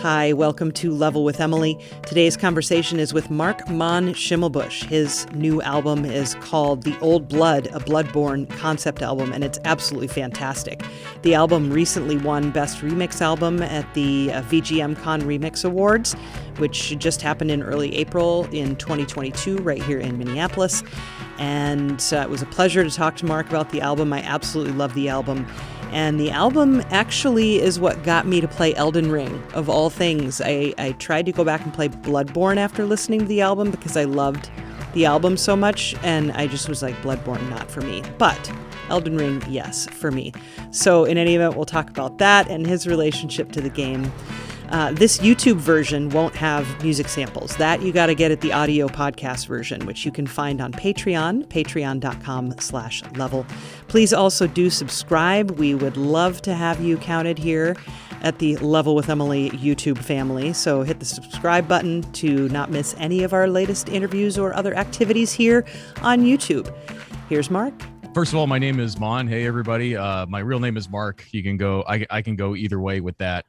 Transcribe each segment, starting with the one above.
Hi, welcome to Level with Emily. Today's conversation is with Mark Mahn Schimmelbusch. His new album is called The Old Blood, a Bloodborne concept album, and it's absolutely fantastic. The album recently won Best Remix Album at the VGM Con Remix Awards, which just happened in early April in 2022 right here in Minneapolis. And it was a pleasure to talk to Mark about the album. I absolutely love the album. And the album actually is what got me to play Elden Ring, of all things. I tried to go back and play Bloodborne after listening to the album because I loved the album so much, and I just was like, Bloodborne, not for me. But Elden Ring, yes, for me. So in any event, we'll talk about that and his relationship to the game. This YouTube version won't have music samples. That you got to get at the audio podcast version, which you can find on Patreon, patreon.com/level. Please also do subscribe. We would love to have you counted here at the Level with Emily YouTube family. So hit the subscribe button to not miss any of our latest interviews or other activities here on YouTube. Here's Mark. First of all, my name is Mahn. Hey, everybody. My real name is Mark. You can go. I can go either way with that.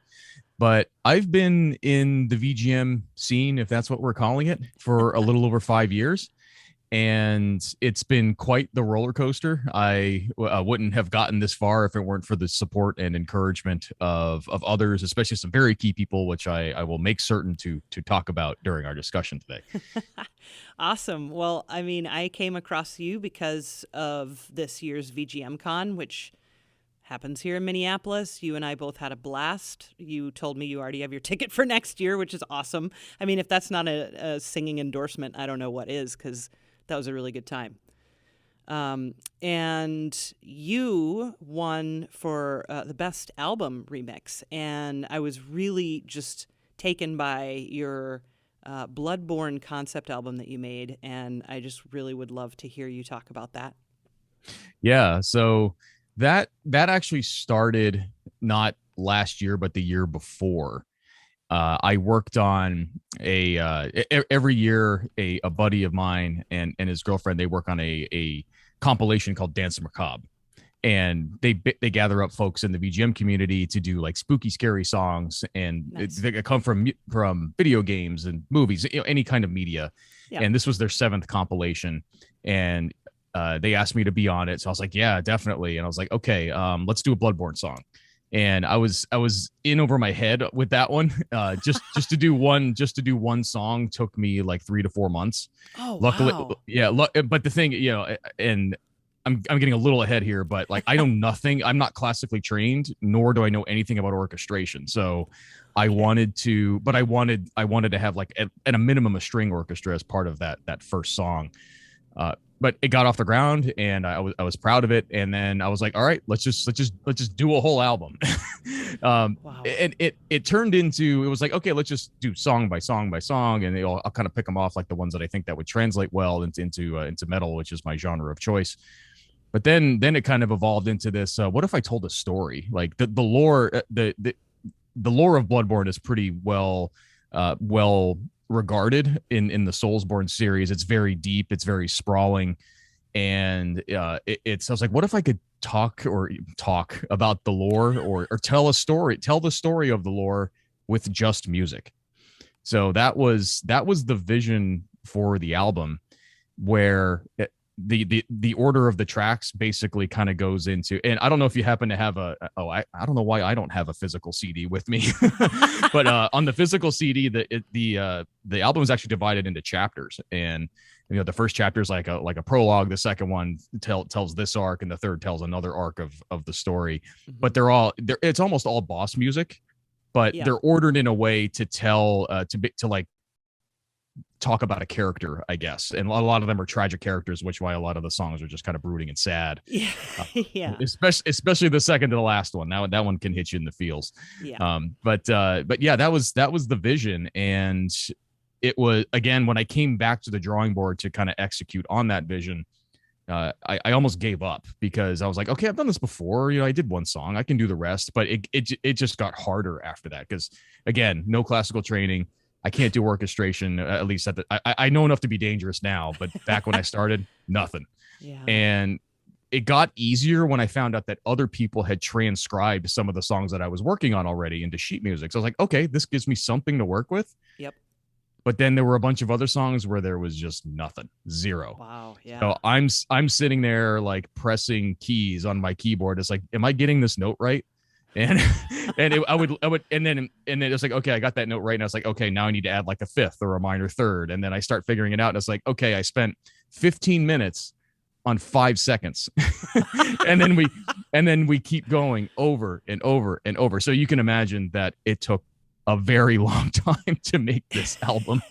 But I've been in the VGM scene, if that's what we're calling it, for a little over 5 years. And it's been quite the roller coaster. I wouldn't have gotten this far if it weren't for the support and encouragement of others, especially some very key people, which I will make certain to talk about during our discussion today. Awesome. Well, I mean, I came across you because of this year's VGM Con, which happens here in Minneapolis. You and I both had a blast. You told me you already have your ticket for next year, which is awesome. I mean, if that's not a singing endorsement, I don't know what is, because that was a really good time. And you won for the best album remix. And I was really just taken by your Bloodborne concept album that you made. And I just really would love to hear you talk about that. Yeah. So that actually started not last year, but the year before. I worked on every year a buddy of mine and his girlfriend, they work on a compilation called Dance Macabre, and they gather up folks in the VGM community to do like spooky, scary songs, and nice. They come from video games and movies, any kind of media. Yeah. And this was their 7th compilation, and they asked me to be on it. So I was like, yeah, definitely. And I was like, okay, let's do a Bloodborne song. And I was in over my head with that one. Just to do one song took me like 3 to 4 months. Oh, luckily, wow. Yeah. But the thing, and I'm getting a little ahead here, but like, I know nothing. I'm not classically trained, nor do I know anything about orchestration. So I wanted to have like at a minimum a string orchestra as part of that first song. But it got off the ground, and I was proud of it. And then I was like, all right, let's just do a whole album. Wow. And it turned into, it was like, okay, let's just do song by song by song, and I'll kind of pick them off like the ones that I think that would translate well into metal, which is my genre of choice. But then it kind of evolved into this. What if I told a story? Like the lore, the lore of Bloodborne is pretty well regarded in the Soulsborne series. It's very deep, it's very sprawling, and I was like, what if I could talk about the lore, or tell the story of the lore with just music. So that was the vision for the album, where the order of the tracks basically kind of goes into, and I don't know if you happen to have I don't know why I don't have a physical CD with me, but on the physical CD, the album is actually divided into chapters, and the first chapter is like a prologue, the second one tells this arc, and the third tells another arc of the story. Mm-hmm. But it's almost all boss music, but they're ordered in a way to tell to like talk about a character, I guess, and a lot of them are tragic characters, which why a lot of the songs are just kind of brooding and sad. Yeah, yeah. Especially the second to the last one. Now that one can hit you in the feels. Yeah. But yeah, that was the vision, and it was, again, when I came back to the drawing board to kind of execute on that vision, I almost gave up, because I was like, okay, I've done this before. I did one song, I can do the rest. But it just got harder after that, because again, no classical training. I can't do orchestration, at least I know enough to be dangerous now, but back when I started, nothing. Yeah. And it got easier when I found out that other people had transcribed some of the songs that I was working on already into sheet music. So I was like, okay, this gives me something to work with. Yep. But then there were a bunch of other songs where there was just nothing, zero. Wow. Yeah. So I'm sitting there like pressing keys on my keyboard. It's like, am I getting this note right? And I would and then it's like, okay, I got that note right. And I was like, okay, now I need to add like a fifth or a minor third. And then I start figuring it out. And it's like, okay, I spent 15 minutes on 5 seconds. and then we keep going over and over and over. So you can imagine that it took a very long time to make this album.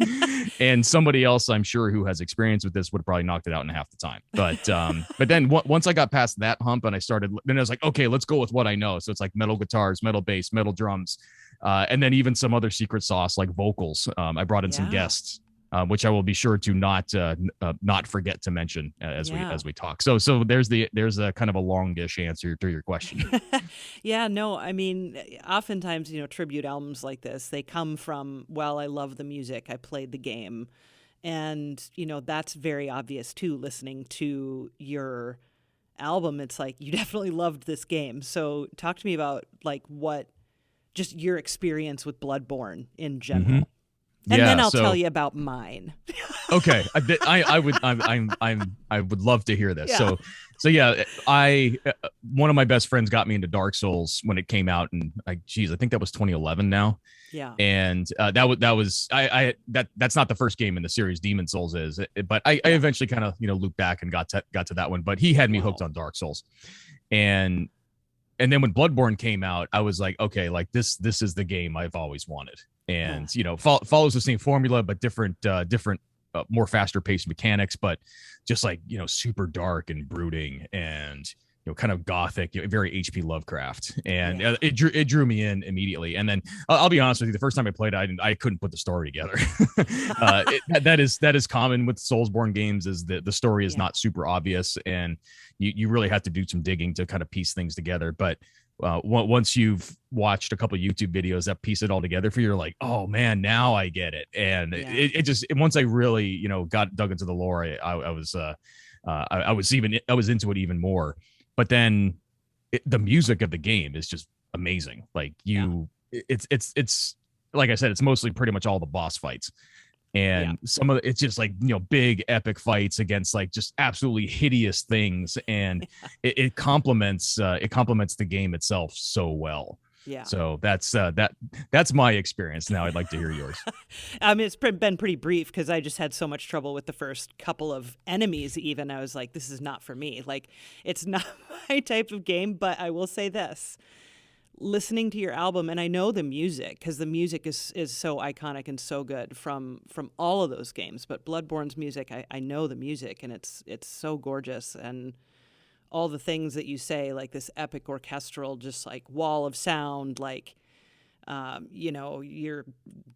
And somebody else, I'm sure, who has experience with this would have probably knocked it out in half the time. But then once I got past that hump and then I was like, okay, let's go with what I know. So it's like metal guitars, metal bass, metal drums, and then even some other secret sauce like vocals. I brought in some guests, which I will be sure to not forget to mention as we talk. So there's a kind of a longish answer to your question. Yeah, no, I mean, oftentimes, tribute albums like this, they come from, well, I love the music, I played the game. And, that's very obvious too, listening to your album. It's like, you definitely loved this game. So talk to me about like just your experience with Bloodborne in general. Mm-hmm. And then I'll tell you about mine. Okay, I would love to hear this. Yeah. So yeah, one of my best friends got me into Dark Souls when it came out, and I think that was 2011 now. Yeah. And that's not the first game in the series. Demon Souls is, but I eventually kind of looped back and got to that one. But he had me hooked on Dark Souls, and then when Bloodborne came out, I was like, okay, like this is the game I've always wanted. And follows the same formula, but different, more faster paced mechanics, but just like super dark and brooding, and kind of gothic, very HP Lovecraft, and it drew me in immediately. And then I'll be honest with you, the first time I played, I couldn't put the story together. That is common with Soulsborne games, is that the story is not super obvious, and you really have to do some digging to kind of piece things together. But once you've watched a couple of YouTube videos that piece it all together for you, you're like, oh man, now I get it. And it just, once I really, got dug into the lore, I was into it even more. But then the music of the game is just amazing. Like it's like I said, it's mostly pretty much all the boss fights. And some of it's just like, big epic fights against like just absolutely hideous things. And it complements the game itself so well. Yeah. So that's my experience. Now I'd like to hear yours. I mean, it's been pretty brief because I just had so much trouble with the first couple of enemies. Even I was like, this is not for me. Like, it's not my type of game. But I will say this. Listening to your album, and I know the music because the music is so iconic and so good from all of those games. But Bloodborne's music, I know the music, and it's so gorgeous, and all the things that you say, like this epic orchestral, just like wall of sound, like you're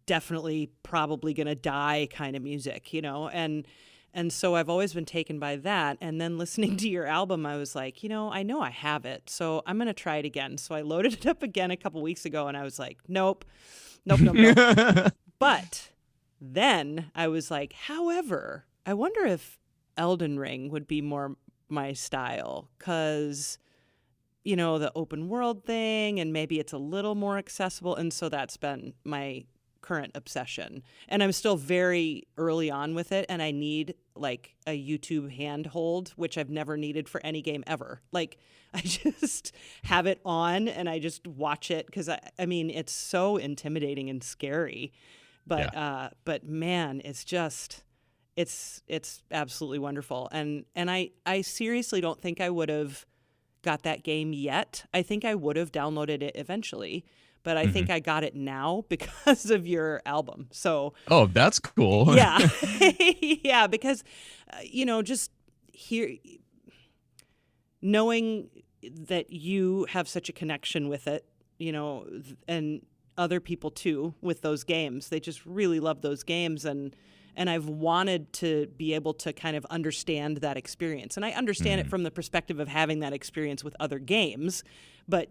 definitely probably gonna die kind of music, And so I've always been taken by that. And then listening to your album, I was like, I know I have it, so I'm going to try it again. So I loaded it up again a couple weeks ago, and I was like, nope. But then I was like, however, I wonder if Elden Ring would be more my style, because, the open world thing, and maybe it's a little more accessible. And so that's been my current obsession, and I'm still very early on with it, and I need like a YouTube handhold, which I've never needed for any game ever. Like, I just have it on and I just watch it because I mean it's so intimidating and scary, but man, it's absolutely wonderful. And I seriously don't think I would have got that game yet. I think I would have downloaded it eventually, but I think I got it now because of your album. So, oh, that's cool. Yeah. Yeah. Because, just knowing that you have such a connection with it, and other people too, with those games, they just really love those games. And I've wanted to be able to kind of understand that experience. And I understand it from the perspective of having that experience with other games. But,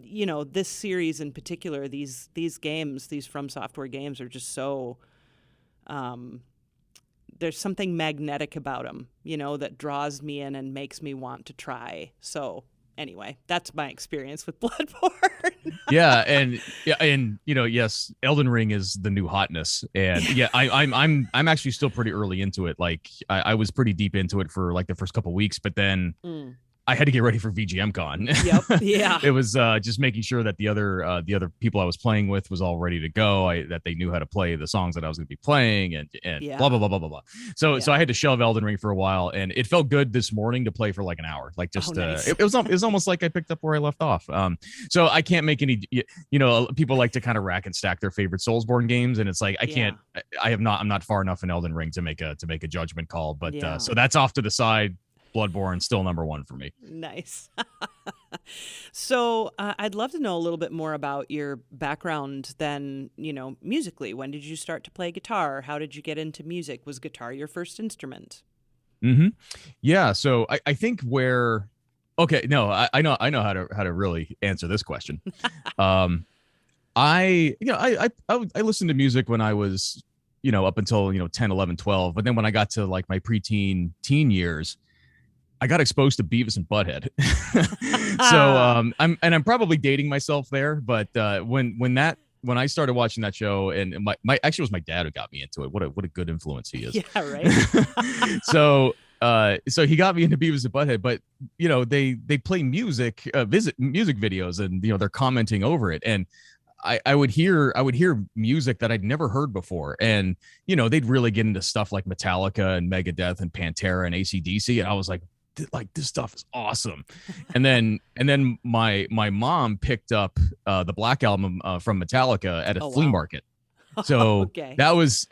this series in particular, these games, these From Software games are just so, there's something magnetic about them, that draws me in and makes me want to try. So anyway, that's my experience with Bloodborne. And yes, Elden Ring is the new hotness, and yeah, I'm actually still pretty early into it. Like I was pretty deep into it for like the first couple weeks, but then I had to get ready for VGM Con. Yep. Yeah. It was just making sure that the other people I was playing with was all ready to go. That they knew how to play the songs that I was going to be playing, and blah blah blah blah blah blah. So I had to shelve Elden Ring for a while, and it felt good this morning to play for like an hour. Like just nice. It was almost like I picked up where I left off. So I can't make any. People like to kind of rack and stack their favorite Soulsborne games, and it's like I can't. I'm not far enough in Elden Ring to make a judgment call. But so that's off to the side. Bloodborne still number one for me. Nice. So I'd love to know a little bit more about your background then, musically. When did you start to play guitar? How did you get into music? Was guitar your first instrument? Mm-hmm. Yeah. So I think I know how to really answer this question. I listened to music when I was, up until, 10, 11, 12. But then when I got to like my teen years, I got exposed to Beavis and Butthead. So I'm probably dating myself there, but when I started watching that show, and actually it was my dad who got me into it. What a good influence he is. Yeah, right. So he got me into Beavis and Butthead, but they play music videos, and they're commenting over it, and I would hear music that I'd never heard before. And, they'd really get into stuff like Metallica and Megadeth and Pantera and AC/DC. And I was like, this stuff is awesome. And then my mom picked up the Black Album from Metallica at a flea market. So okay. that was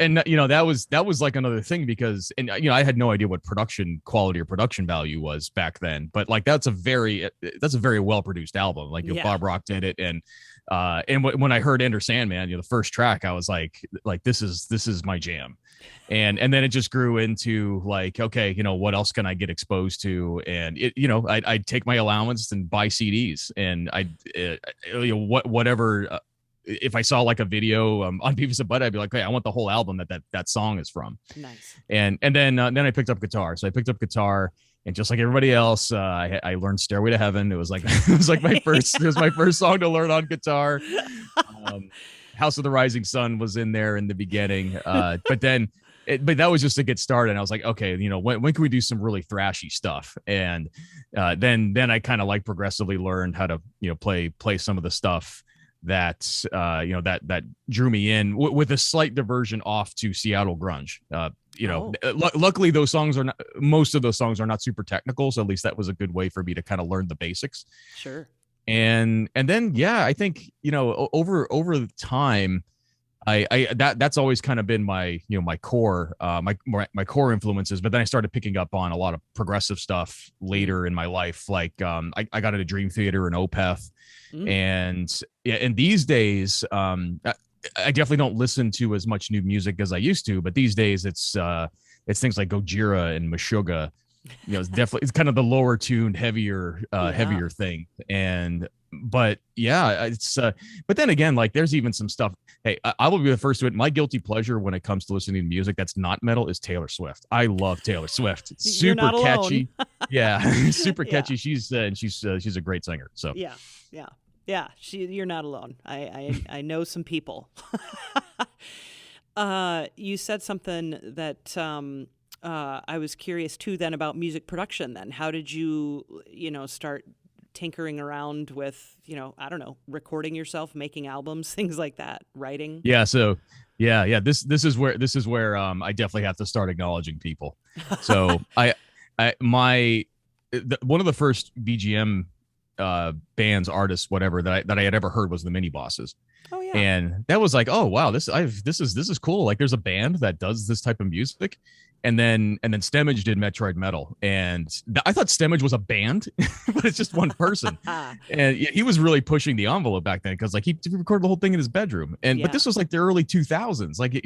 like another thing, because I had no idea what production quality or production value was back then, but like that's a very well produced album. Like Bob Rock did it, and when I heard Enter Sandman, the first track, I was like this is my jam. And then it just grew into like, okay, what else can I get exposed to? And I'd take my allowance and buy CDs, and whatever. If I saw like a video on Beavis and Butthead, I'd be like, hey, I want the whole album that song is from. Nice. And then I picked up guitar. So I picked up guitar, and just like everybody else, I learned Stairway to Heaven. It was like my first song to learn on guitar. House of the Rising Sun was in there in the beginning, but that was just to get started. And I was like, okay, when can we do some really thrashy stuff? And then I kind of like progressively learned how to play some of the stuff that that drew me in, with a slight diversion off to Seattle grunge. Luckily most of those songs are not super technical, so at least that was a good way for me to kind of learn the basics. Sure. And then I think over the time, that's always kind of been my my core my core influences. But then I started picking up on a lot of progressive stuff later in my life. Like I got into Dream Theater and Opeth, and these days I definitely don't listen to as much new music as I used to. But these days it's things like Gojira and Meshuggah. It's kind of the lower tuned, heavier thing. But then again, like there's even some stuff. Hey, I will be the first to admit, my guilty pleasure when it comes to listening to music that's not metal is Taylor Swift. I love Taylor Swift. Super catchy. Yeah. Super catchy. She's a great singer. So yeah. You're not alone. I know some people. You said something that, I was curious too then about music production then. How did you, start tinkering around with, I don't know, recording yourself, making albums, things like that, writing? Yeah. So this is where I definitely have to start acknowledging people. So one of the first VGM bands, artists, whatever that I had ever heard was the Mini Bosses. Oh yeah. And that was like, oh wow, this is cool. Like there's a band that does this type of music. And then Stemage did Metroid Metal, and I thought Stemage was a band, but it's just one person. And he was really pushing the envelope back then, because like he recorded the whole thing in his bedroom. But this was like the early 2000s. Like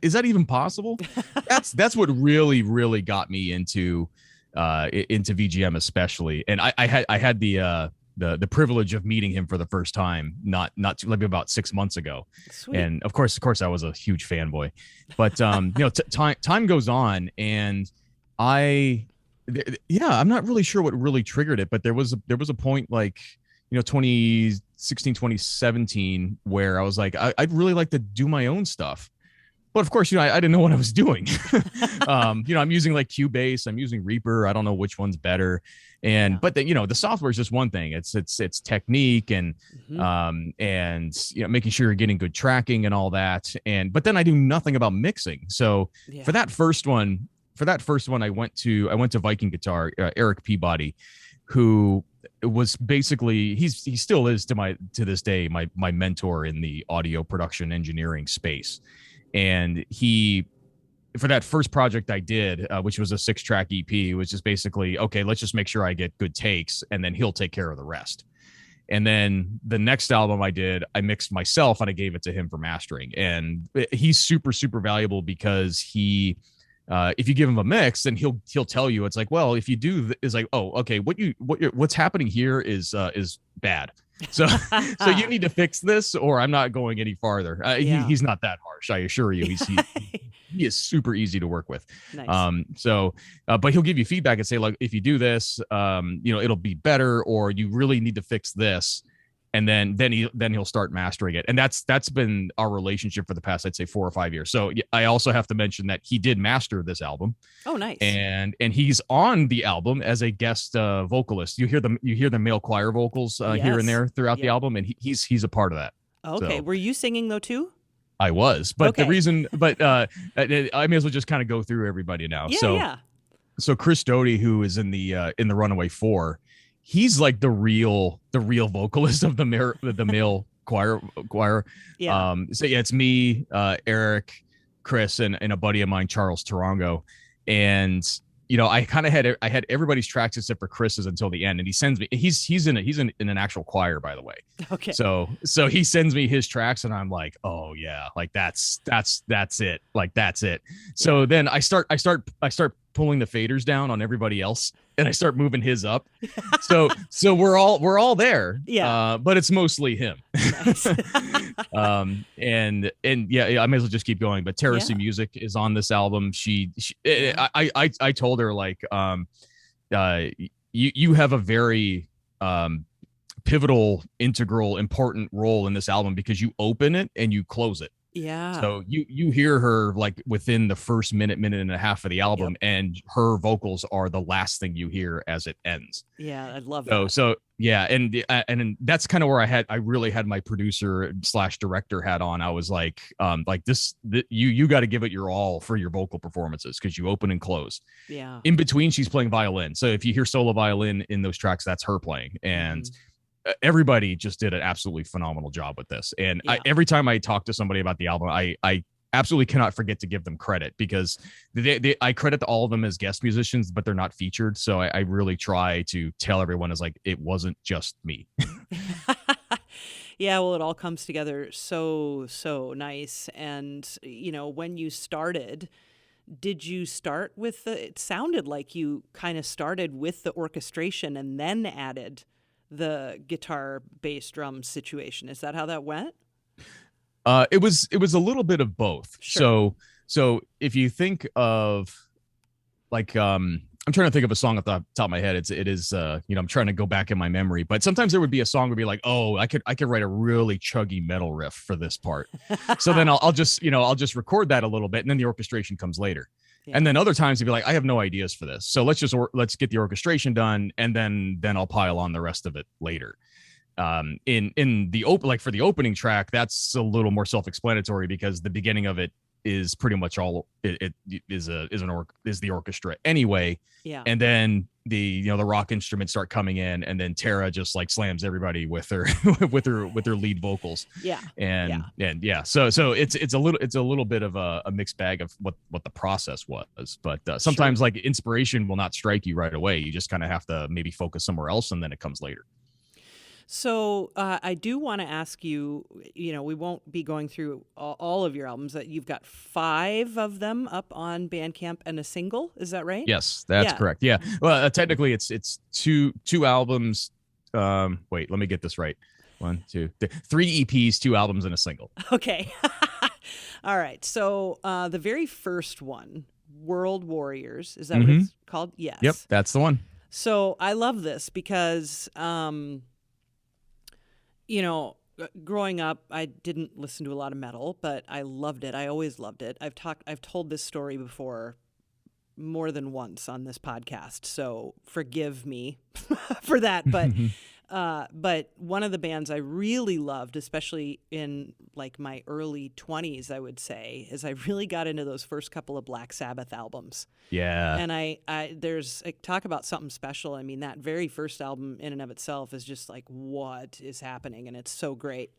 is that even possible? That's what really got me into VGM especially. And I had the the privilege of meeting him for the first time, not maybe about 6 months ago. Sweet. And of course I was a huge fanboy, but time goes on, and I'm not really sure what really triggered it, but there was a point, like 2016, 2017, where I was like, I'd really like to do my own stuff. But of course, I didn't know what I was doing. I'm using like Cubase, I'm using Reaper. I don't know which one's better. But the software is just one thing. It's technique and making sure you're getting good tracking and all that. But then I do nothing about mixing. So for that first one, I went to Viking Guitar, Eric Peabody, who was basically, he still is to this day my mentor in the audio production engineering space. And for that first project I did, which was a 6-track EP, was just basically, okay, let's just make sure I get good takes, and then he'll take care of the rest. And then the next album I did, I mixed myself and I gave it to him for mastering. And he's super, super valuable because he, if you give him a mix, then he'll tell you, it's like, well, if you do is like, oh, okay, what's happening here is bad. So you need to fix this, or I'm not going any farther. He's not that harsh, I assure you. He is super easy to work with. Nice. But he'll give you feedback and say, like, if you do this, it'll be better, or you really need to fix this. And then he'll start mastering it. And that's been our relationship for the past, I'd say, 4 or 5 years. So I also have to mention that he did master this album. Oh, nice. And he's on the album as a guest vocalist. You hear the male choir vocals here and there throughout the album, and he's a part of that. Okay. So, were you singing though too? I was, but the reason, I may as well just kind of go through everybody now. So Chris Doty, who is in the Runaway 4, he's like the real vocalist of the male choir. Yeah. It's me, Eric, Chris, and a buddy of mine, Charles Tarango. And I kind of had everybody's tracks except for Chris's until the end, and he sends me. He's in an actual choir, by the way. Okay. So he sends me his tracks, and I'm like, oh yeah, like that's it, like that's it. So then I start pulling the faders down on everybody else, and I start moving his up. So we're all there. Yeah. But it's mostly him. Nice. And I may as well just keep going. But Terrace Music is on this album. I told her, like, you have a very pivotal, integral, important role in this album because you open it and you close it. Yeah. So you hear her like within the first minute and a half of the album, and her vocals are the last thing you hear as it ends. Yeah, I love that. So yeah, and that's kind of where I really had my producer / director hat on. I was like you got to give it your all for your vocal performances because you open and close. Yeah. In between, she's playing violin. So if you hear solo violin in those tracks, that's her playing. And everybody just did an absolutely phenomenal job with this. And every time I talk to somebody about the album, I absolutely cannot forget to give them credit because I credit all of them as guest musicians, but they're not featured. So I really try to tell everyone is like, it wasn't just me. Yeah, well, it all comes together so nice. And, when you started, did you start with it sounded like you kind of started with the orchestration and then added the guitar, bass, drum situation. Is that how that went? It was a little bit of both. Sure. So if you think of like, I'm trying to think of a song off the top of my head. It is I'm trying to go back in my memory, but sometimes there would be a song would be like, oh, I could write a really chuggy metal riff for this part. So then I'll just record that a little bit, and then the orchestration comes later. Yeah. And then other times you'd be like, I have no ideas for this. So let's get the orchestration done, and then I'll pile on the rest of it later. In the for the opening track, that's a little more self-explanatory because the beginning of it is pretty much all it is the orchestra anyway. Yeah. And then the rock instruments start coming in, and then Tara just like slams everybody with her with her lead vocals. Yeah. So it's a little bit of a mixed bag of what the process was. But sometimes like inspiration will not strike you right away. You just kind of have to maybe focus somewhere else, and then it comes later. So I do want to ask you, we won't be going through all of your albums. That you've got 5 of them up on Bandcamp and a single. Is that right? Yes, that's correct. Yeah. Well, technically it's two albums Wait, let me get this right. One, two, three EPs, 2 albums, and a single. Okay. All right. So the very first one, World Warriors, is that what it's called? Yes. Yep, that's the one. So I love this because, growing up, I didn't listen to a lot of metal, but I loved it. I always loved it. I've told this story before more than once on this podcast, so forgive me for that. But one of the bands I really loved, especially in like my early 20s, I would say, is I really got into those first couple of Black Sabbath albums. Yeah. And there's talk about something special. I mean, that very first album in and of itself is just like, what is happening? And it's so great.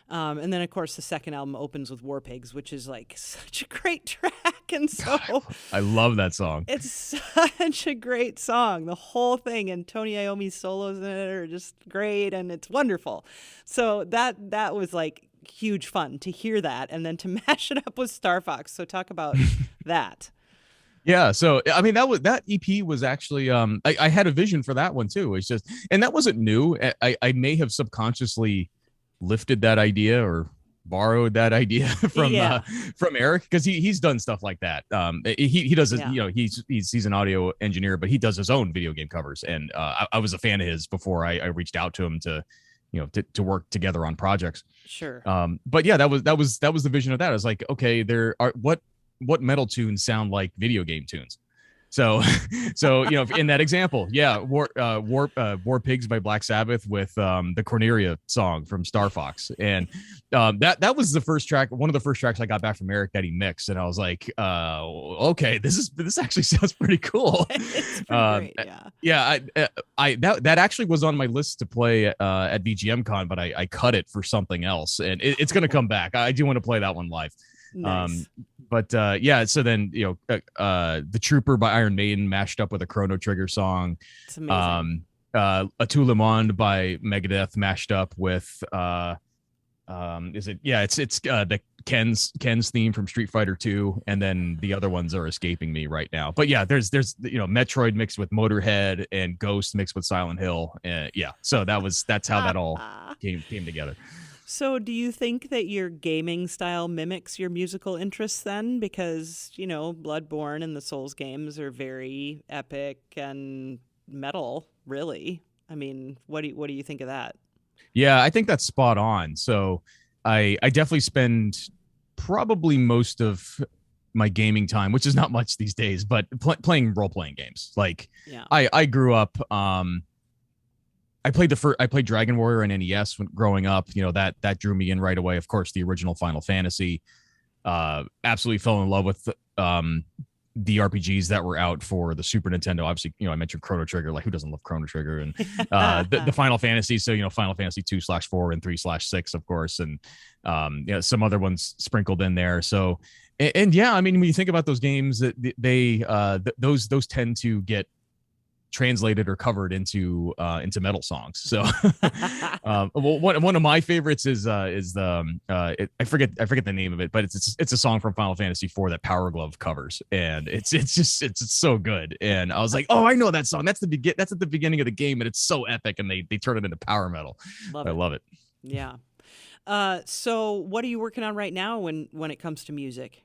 And then, of course, the second album opens with War Pigs, which is like such a great track. And so I love that song. It's such a great song, the whole thing. And Tony Iommi's solos in it are just great. And it's wonderful. So that was like huge fun to hear that and then to mash it up with Star Fox. So talk about that. Yeah, so I mean that EP was actually I had a vision for that one too. It's just, and that wasn't new. I may have subconsciously lifted that idea or borrowed that idea from Eric, because he's done stuff like that. He does it, he's an audio engineer, but he does his own video game covers, and I was a fan of his before I reached out to him to work together on projects. Sure. But yeah, that was the vision of that. I was like, okay, there are what metal tunes sound like video game tunes. So in that example, War Pigs by Black Sabbath with the Corneria song from Star Fox, and that was the first track, one of the first tracks I got back from Eric that he mixed, and I was like, okay, this actually sounds pretty cool. It's pretty great, yeah. That actually was on my list to play at VGM Con, but I cut it for something else, and it's going to come back. I do want to play that one live. Nice. So then the Trooper by Iron Maiden mashed up with a Chrono Trigger song. It's amazing. A Tout Le Monde by Megadeth mashed up with it's the Ken's theme from Street Fighter 2, and then the other ones are escaping me right now. But yeah, there's Metroid mixed with Motorhead and Ghost mixed with Silent Hill, and so that's how that all came together. So do you think that your gaming style mimics your musical interests then? Because, Bloodborne and the Souls games are very epic and metal, really. I mean, what do you think of that? Yeah, I think that's spot on. So I definitely spend probably most of my gaming time, which is not much these days, but playing role-playing games. Like, I grew up... I played Dragon Warrior and NES when growing up. That drew me in right away. Of course, the original Final Fantasy. Absolutely fell in love with the RPGs that were out for the Super Nintendo. Obviously, I mentioned Chrono Trigger. Like, who doesn't love Chrono Trigger? And the Final Fantasy. So Final Fantasy 2/4 and 3/6, of course, and some other ones sprinkled in there. So I mean, when you think about those games, those tend to get translated or covered into metal songs. So one of my favorites is the I forget the name of it, but it's a song from Final Fantasy IV that Power Glove covers, and it's so good. And I was like, oh, I know that song. That's at the beginning of the game, and it's so epic, and they turn it into power metal. I love it. Yeah. So what are you working on right now when it comes to music?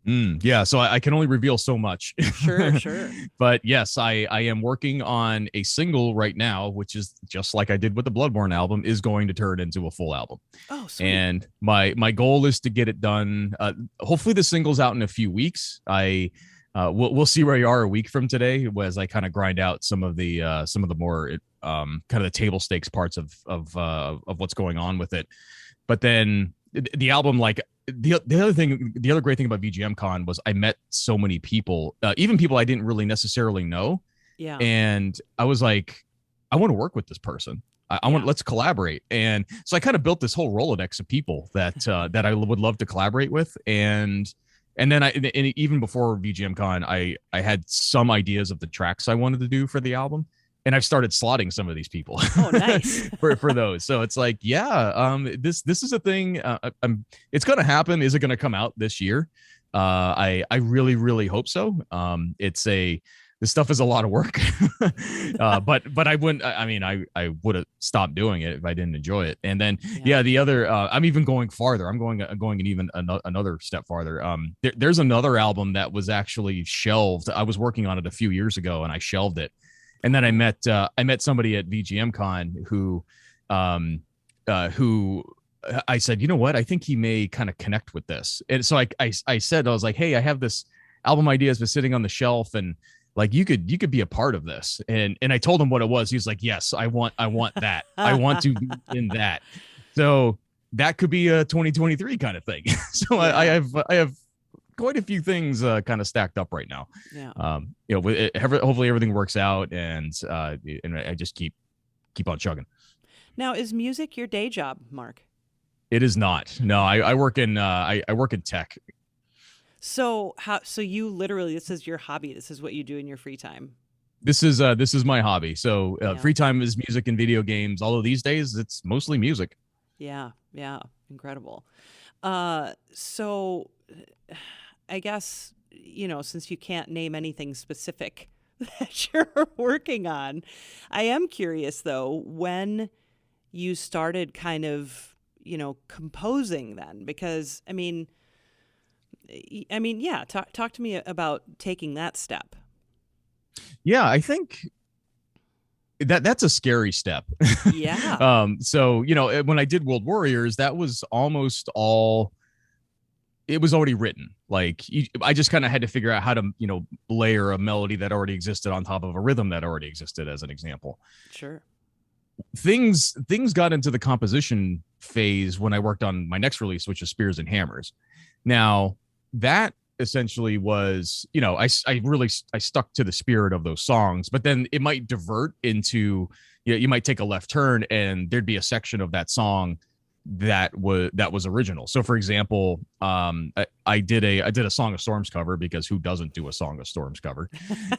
So I can only reveal so much. Sure. But yes, I am working on a single right now, which is just like I did with the Bloodborne album, is going to turn into a full album. Oh, sweet. And my goal is to get it done. Hopefully the single's out in a few weeks. We'll see where you are a week from today, as I kind of grind out some of the more kind of the table stakes parts of what's going on with it. But then the album, like, the other great thing about VGM Con was I met so many people, even people I didn't really necessarily know. Yeah. And I was like, I want to work with this person. Let's collaborate. And so I kind of built this whole Rolodex of people that I would love to collaborate with. And then even before VGM Con, I had some ideas of the tracks I wanted to do for the album. And I've started slotting some of these people. Oh, nice. for those. So it's like, this is a thing. It's going to happen. Is it going to come out this year? I really, really hope so. It's this stuff is a lot of work. But I wouldn't, I mean, I would have stopped doing it if I didn't enjoy it. And then, the other, I'm even going farther. I'm going an even another step farther. There's another album that was actually shelved. I was working on it a few years ago and I shelved it. And then I met somebody at VGM Con who I said, you know what, I think he may kind of connect with this. And so I said, I was like, hey, I have this album idea that's been sitting on the shelf, and like you could be a part of this. And I told him what it was. He was like, yes, I want that. I want to be in that. So that could be a 2023 kind of thing. So yeah. I have quite a few things kind of stacked up right now. Yeah. Hopefully everything works out, and I just keep on chugging. Now, is music your day job, Mark? It is not. No, I work in I work in tech. So you literally, this is your hobby. This is what you do in your free time. This is my hobby. So free time is music and video games. Although these days it's mostly music. Yeah. Incredible. So I guess, since you can't name anything specific that you're working on, I am curious though, when you started kind of, composing then, because I mean, yeah, talk to me about taking that step. Yeah, I think that's a scary step. Yeah. So, when I did World Warriors, that was almost all, it was already written. Like I just kind of had to figure out how to, layer a melody that already existed on top of a rhythm that already existed, as an example. Sure. Things got into the composition phase when I worked on my next release, which is Spears and Hammers. Now that essentially was, I stuck to the spirit of those songs, but then it might divert into, you might take a left turn and there'd be a section of that song that was original. So for example, I did a Song of Storms cover, because who doesn't do a Song of Storms cover?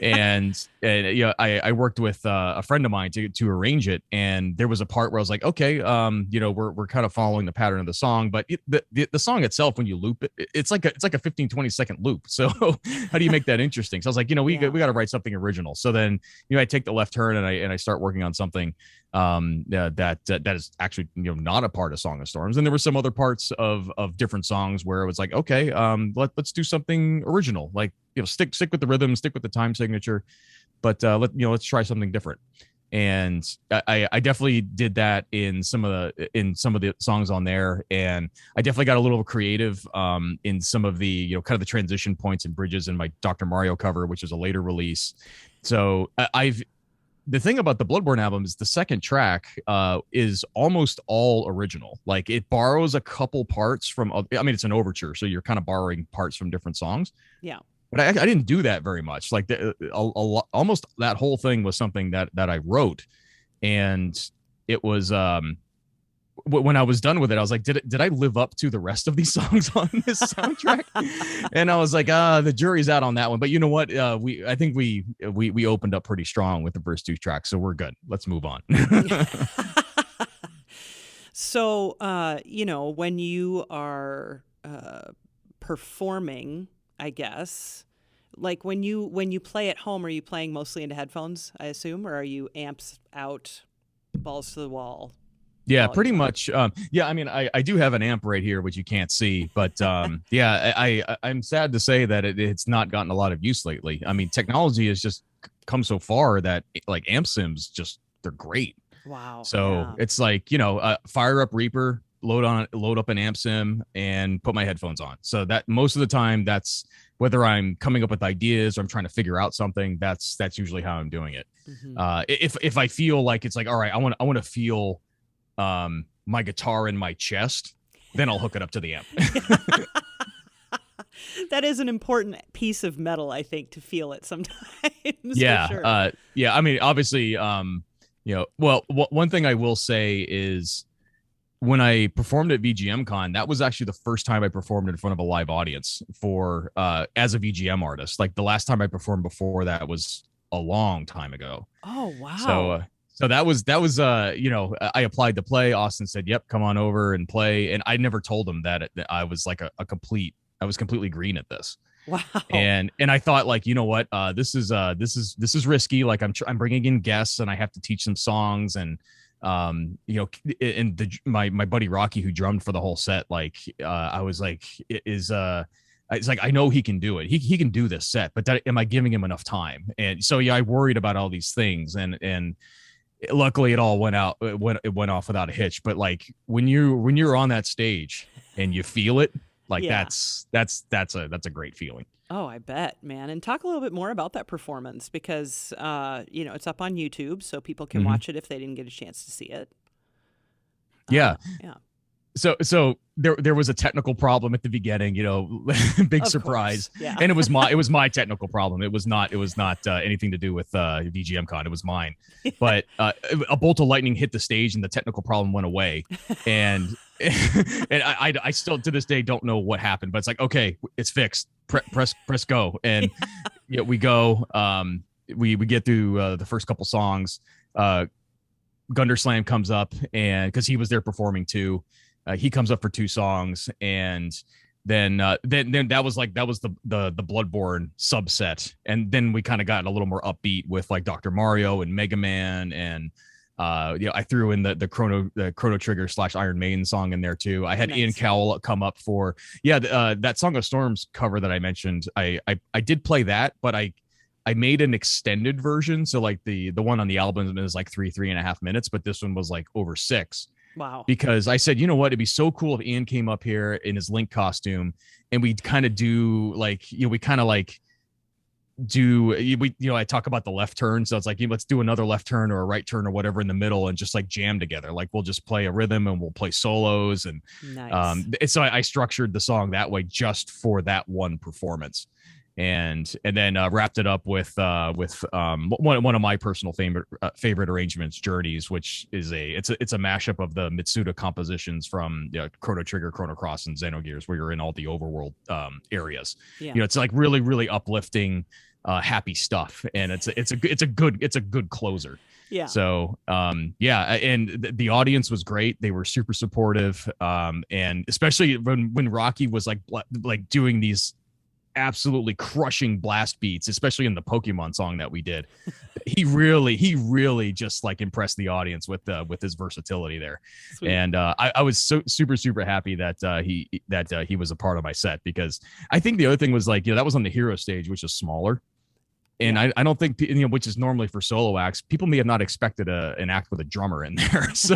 and I worked with a friend of mine to arrange it, and there was a part where I was like, okay, we're kind of following the pattern of the song, but the song itself, when you loop it, it's like a 15-20 second loop. So how do you make that interesting? So I was like, we got to write something original. So then I take the left turn and I start working on something that is actually not a part of Song of Storms. And there were some other parts of different songs where it was like, okay, let's do something original, like stick with the rhythm, stick with the time signature, but let's try something different. And I definitely did that in some of the songs on there, and I definitely got a little creative in some of the kind of the transition points and bridges in my Dr. Mario cover, which is a later release. So the thing about the Bloodborne album is the second track is almost all original. Like it borrows a couple parts from, it's an overture, so you're kind of borrowing parts from different songs. Yeah. But I didn't do that very much. Like almost that whole thing was something that I wrote, and it was when I was done with it, I was like, did I live up to the rest of these songs on this soundtrack? And I was like, the jury's out on that one. But you know what? I think we opened up pretty strong with the first two tracks, so we're good. Let's move on. So, when you are performing, I guess, like when you play at home, are you playing mostly into headphones, I assume, or are you amps out, balls to the wall? Yeah, pretty much. I do have an amp right here, which you can't see, but I'm sad to say that it's not gotten a lot of use lately. I mean, technology has just come so far that like amp sims they're great. Wow. So it's like, fire up Reaper, load up an amp sim and put my headphones on. So that most of the time, that's whether I'm coming up with ideas or I'm trying to figure out something, that's usually how I'm doing it. Mm-hmm. If I feel like it's like, all right, I want to feel my guitar in my chest, then I'll hook it up to the amp. That is an important piece of metal, I think, to feel it sometimes. Yeah. Sure. Obviously, one thing I will say is when I performed at VGM Con, that was actually the first time I performed in front of a live audience for as a VGM artist. Like the last time I performed before that was a long time ago. Oh, wow. So that was I applied to play. Austin said, "Yep, come on over and play." And I never told him that I was like I was completely green at this. Wow. And I thought, like, you know what, this is risky. Like, I'm bringing in guests and I have to teach them songs. And and my buddy Rocky, who drummed for the whole set, like, I was like, it's like, I know he can do it. He can do this set, but am I giving him enough time? And so, yeah, I worried about all these things, and luckily it all went off without a hitch. But like, when you're on that stage and you feel it, like, that's a great feeling. Oh, I bet, man. And talk a little bit more about that performance, because it's up on YouTube, so people can watch it if they didn't get a chance to see it. Yeah. Yeah. So there was a technical problem at the beginning, big Of surprise. course. Yeah. And it was my technical problem. It was not anything to do with VGM Con. It was mine. But a bolt of lightning hit the stage and the technical problem went away. And and I still to this day don't know what happened, but it's like, okay, it's fixed. Press go. And we go. We get through the first couple songs. Gunderslam comes up, and because he was there performing too. He comes up for 2 songs, and then that was the Bloodborne subset, and then we kind of got a little more upbeat with like Dr. Mario and Mega Man, and I threw in the Chrono Trigger / Iron Maiden song in there too. I had Ian Cowell come up for that Song of Storms cover that I mentioned. I did play that, but I made an extended version, so like the one on the album is like 3.5 minutes, but this one was like over 6. Wow. Because I said, you know what, it'd be so cool if Ian came up here in his Link costume and we kind of do like, I talk about the left turn. So it's like, let's do another left turn or a right turn or whatever in the middle and just like jam together. Like, we'll just play a rhythm and we'll play solos. And nice. So I structured the song that way just for that one performance. And then wrapped it up with one of my personal favorite arrangements, Journeys, which is it's a mashup of the Mitsuda compositions from Chrono Trigger, Chrono Cross, and Xenogears, where you're in all the overworld areas. Yeah. It's like really, really uplifting, happy stuff, and it's a good closer. Yeah. So and the audience was great. They were super supportive, and especially when Rocky was like doing these absolutely crushing blast beats, especially in the Pokemon song that we did. He really just like impressed the audience with his versatility there. Sweet. And I was so super happy that he was a part of my set, because I think the other thing was like, that was on the hero stage, which is smaller. And I don't think, which is normally for solo acts, people may have not expected an act with a drummer in there. So,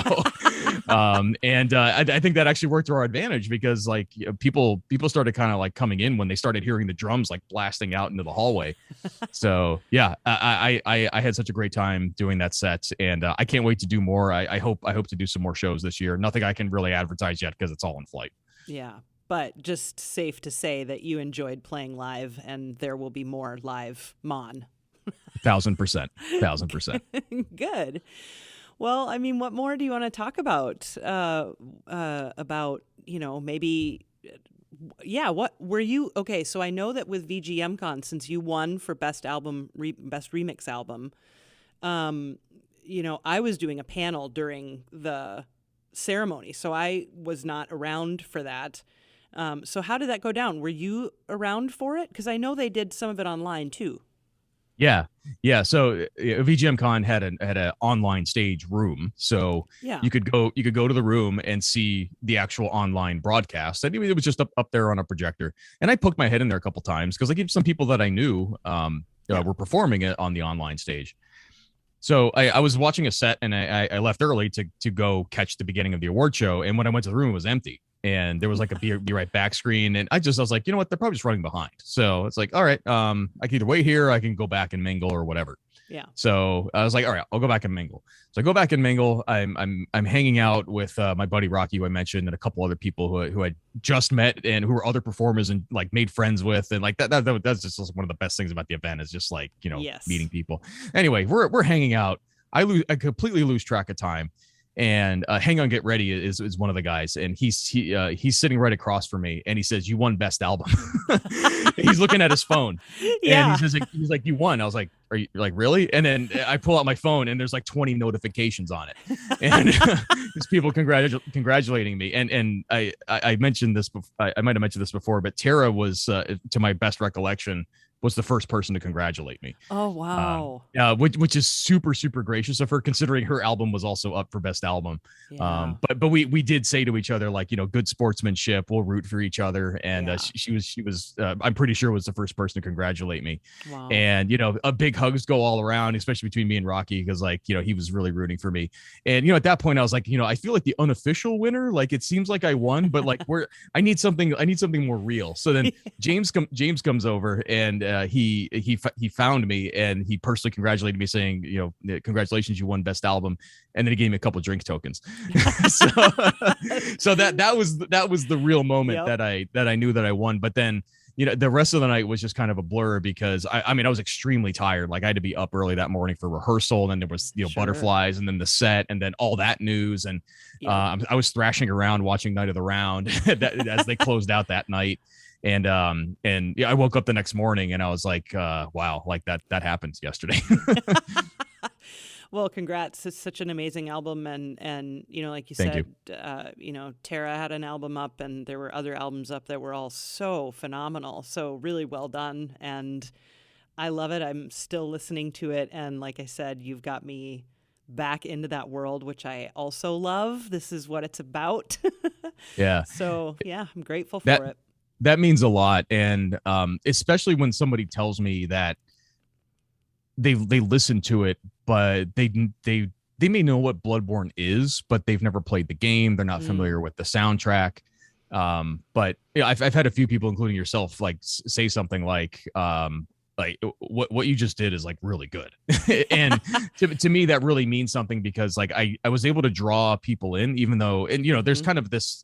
I think that actually worked to our advantage, because like people started kind of like coming in when they started hearing the drums like blasting out into the hallway. So yeah, I had such a great time doing that set, and I can't wait to do more. I hope to do some more shows this year. Nothing I can really advertise yet because it's all in flight. Yeah. But just safe to say that you enjoyed playing live, and there will be more live Mahn. 1,000%. Good. Well, I mean, what more do you want to talk about? Maybe, what were you? Okay, so I know that with VGM Con, since you won for best remix album, I was doing a panel during the ceremony, so I was not around for that. So how did that go down? Were you around for it? Because I know they did some of it online too. Yeah. So VGM Con had an online stage room, so you could go to the room and see the actual online broadcast. I mean, it was just up there on a projector, and I poked my head in there a couple times because like some people that I knew were performing it on the online stage. So I was watching a set, and I left early to go catch the beginning of the award show, and when I went to the room, it was empty. And there was like a be right back screen. And I was like, you know what? They're probably just running behind. So it's like, all right, I can either wait here, or I can go back and mingle or whatever. Yeah. So I was like, all right, I'll go back and mingle. So I go back and mingle. I'm hanging out with my buddy Rocky, who I mentioned, and a couple other people who I just met and who were other performers and like made friends with. And like that's just one of the best things about the event, is just like, yes. meeting people. Anyway, we're hanging out. I completely lose track of time. And Hang On Get Ready is one of the guys, and he's sitting right across from me, and he says, "You won best album." He's looking at his phone, Yeah. and he's like, "You won." I was like, "Are you like really?" And then I pull out my phone, and there's like 20 notifications on it, and there's people congratulating me. And I mentioned this before, I might have mentioned this before, but Tara was, to my best recollection, was the first person to congratulate me. Oh, wow. Which is super, super gracious of her, considering her album was also up for best album. Yeah. But we did say to each other, like, good sportsmanship, we'll root for each other. And she was I'm pretty sure was the first person to congratulate me. Wow. And, a big hugs go all around, especially between me and Rocky, because like, he was really rooting for me. And, at that point I was like, I feel like the unofficial winner, like it seems like I won, but like I need something more real. So then James comes over, and he found me, and he personally congratulated me, saying, congratulations, you won best album. And then he gave me a couple of drink tokens. so that was the real moment that I knew that I won. But then, the rest of the night was just kind of a blur, because I was extremely tired. Like I had to be up early that morning for rehearsal, and then there was, Butterflies, and then the set, and then all that news. And I was thrashing around watching Night of the Round as they closed out that night. And I woke up the next morning, and I was like, wow, like that happened yesterday. Well, congrats. It's such an amazing album. And like you said, Tara had an album up, and there were other albums up that were all so phenomenal. So really well done. And I love it. I'm still listening to it. And like I said, you've got me back into that world, which I also love. This is what it's about. Yeah. So yeah, I'm grateful for it. That means a lot. And especially when somebody tells me that they listen to it, but they may know what Bloodborne is, but they've never played the game. They're not familiar with the soundtrack. But I've had a few people, including yourself, like say something like what you just did is like really good. And to me, that really means something, because like I was able to draw people in, even though, and there's kind of this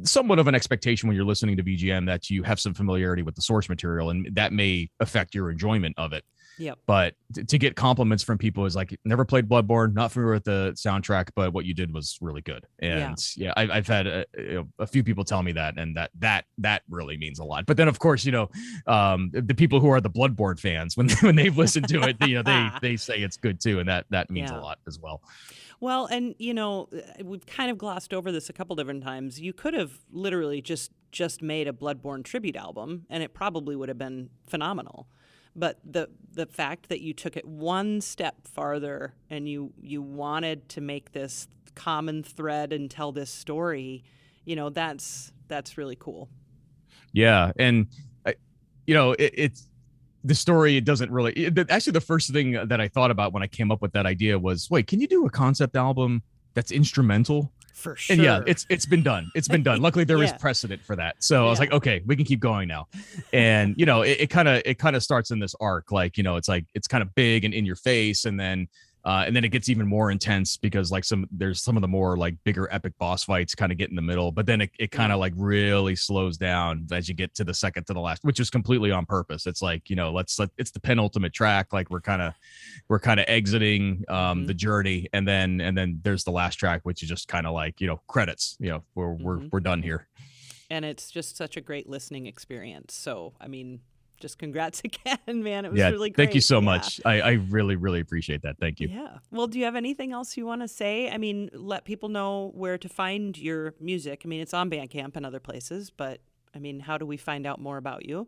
somewhat of an expectation when you're listening to VGM that you have some familiarity with the source material, and that may affect your enjoyment of it. Yep. But to get compliments from people is like, never played Bloodborne, not familiar with the soundtrack, but what you did was really good. And I've had a few people tell me that, and that really means a lot. But then of course, the people who are the Bloodborne fans, when they've listened to it, they say it's good too. And that means a lot as well. Well, and we've kind of glossed over this a couple different times. You could have literally just made a Bloodborne tribute album, and it probably would have been phenomenal. But the fact that you took it one step farther, and you wanted to make this common thread and tell this story, that's really cool. Yeah, and it's the story. It doesn't really. Actually, the first thing that I thought about when I came up with that idea was, wait, can you do a concept album that's instrumental? For sure. And yeah, it's been done. It's been done. Luckily, there is precedent for that. So I was like, okay, we can keep going now. And it kind of starts in this arc, like it's like it's kind of big and in your face, and then it gets even more intense, because like there's some of the more like bigger epic boss fights kind of get in the middle, but then it kind of like really slows down as you get to the second to the last, which is completely on purpose. It's like it's the penultimate track, like we're kind of exiting the journey, and then there's the last track, which is just kind of like credits. We're done here. And it's just such a great listening experience. So I mean, just congrats again, man. It was really great. Thank you so much. I really, really appreciate that. Thank you. Yeah. Well, do you have anything else you want to say? I mean, let people know where to find your music. I mean, it's on Bandcamp and other places, but I mean, how do we find out more about you?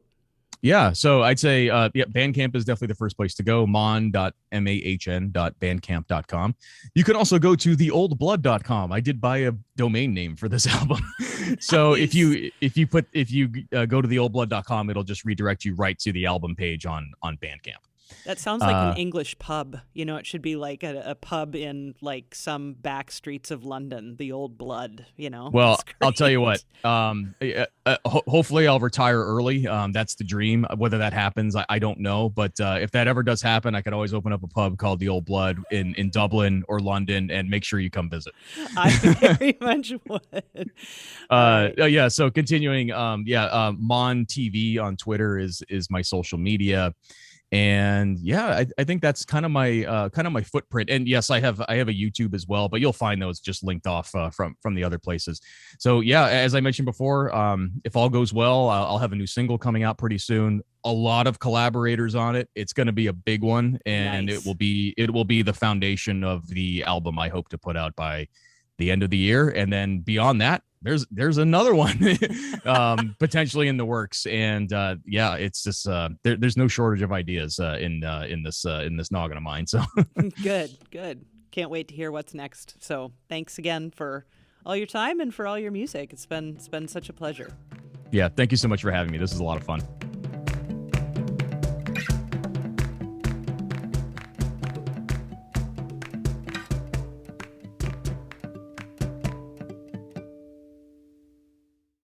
Yeah, so I'd say, Bandcamp is definitely the first place to go. mahn.bandcamp.com. You can also go to theoldblood.com. I did buy a domain name for this album. So nice. if you go to theoldblood.com, it'll just redirect you right to the album page on Bandcamp. That sounds like an English pub. It should be like a pub in like some back streets of London, the Old Blood, Well, I'll tell you what, hopefully I'll retire early. That's the dream. Whether that happens, I don't know. But if that ever does happen, I could always open up a pub called the Old Blood in Dublin or London, and make sure you come visit. I very much would. Yeah. So continuing, Mahn TV on Twitter is my social media. And yeah, I think that's kind of my footprint. And yes, I have a YouTube as well, but you'll find those just linked off from the other places. So yeah, as I mentioned before, if all goes well, I'll have a new single coming out pretty soon. A lot of collaborators on it. It's going to be a big one, and Nice. it will be the foundation of the album I hope to put out by the end of the year. And then beyond that, there's another one potentially in the works. And yeah, it's just there's no shortage of ideas in this noggin of mine. So Good. Can't wait to hear what's next. So thanks again for all your time and for all your music. It's been such a pleasure. yeah, thank you so much for having me. This is a lot of fun.